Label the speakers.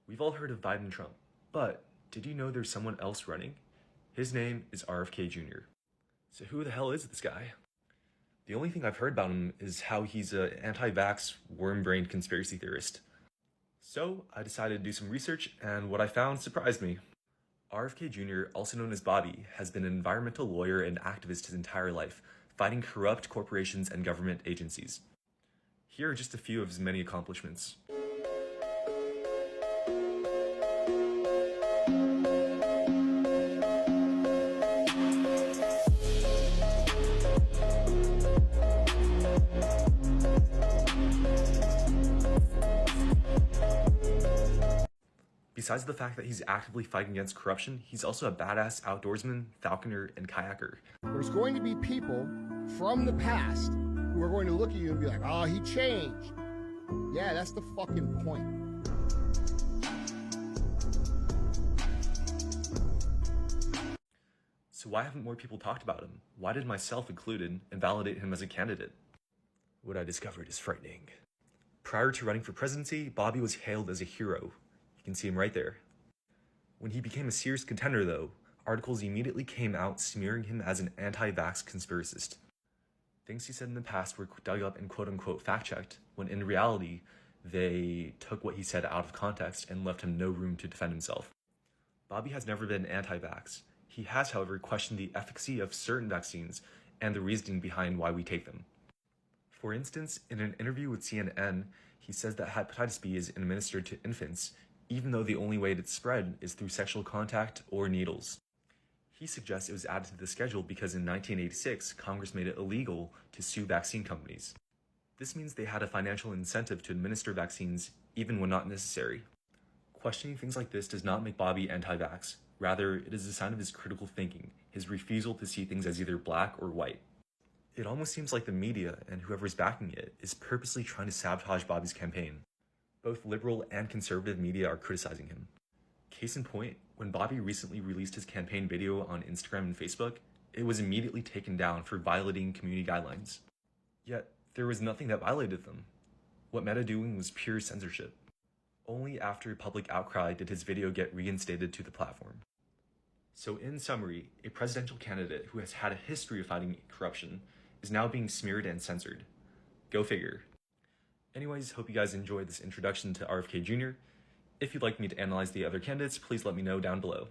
Speaker 1: We've all heard of Biden and Trump, but did you know there's someone else running? His name is RFK Jr. So who the hell is this guy? The only thing I've heard about him is how he's an anti-vax, worm-brained conspiracy theorist. So I decided to do some research, and what I found surprised me. RFK Jr., also known as Bobby, has been an environmental lawyer and activist his entire life, fighting corrupt corporations and government agencies. Here are just a few of his many accomplishments. Besides the fact that he's actively fighting against corruption, he's also a badass outdoorsman, falconer, and kayaker.
Speaker 2: There's going to be people from the past who are going to look at you and be like, oh, he changed. Yeah, that's the fucking point.
Speaker 1: So why haven't more people talked about him? Why did myself included invalidate him as a candidate? What I discovered is frightening. Prior to running for presidency, Bobby was hailed as a hero. You can see him right there. When he became a serious contender, though, articles immediately came out smearing him as an anti-vax conspiracist. Things he said in the past were dug up and quote-unquote fact-checked, when in reality, they took what he said out of context and left him no room to defend himself. Bobby has never been anti-vax. He has, however, questioned the efficacy of certain vaccines and the reasoning behind why we take them. For instance, in an interview with CNN, he says that hepatitis B is administered to infants, even though the only way it's spread is through sexual contact or needles. He suggests it was added to the schedule because in 1986, Congress made it illegal to sue vaccine companies. This means they had a financial incentive to administer vaccines even when not necessary. Questioning things like this does not make Bobby anti-vax. Rather, it is a sign of his critical thinking, his refusal to see things as either black or white. It almost seems like the media and whoever's backing it is purposely trying to sabotage Bobby's campaign. Both liberal and conservative media are criticizing him. Case in point, when Bobby recently released his campaign video on Instagram and Facebook, it was immediately taken down for violating community guidelines. Yet, there was nothing that violated them. What Meta doing was pure censorship. Only after public outcry did his video get reinstated to the platform. So in summary, a presidential candidate who has had a history of fighting corruption is now being smeared and censored. Go figure. Anyways, hope you guys enjoyed this introduction to RFK Jr. If you'd like me to analyze the other candidates, please let me know down below.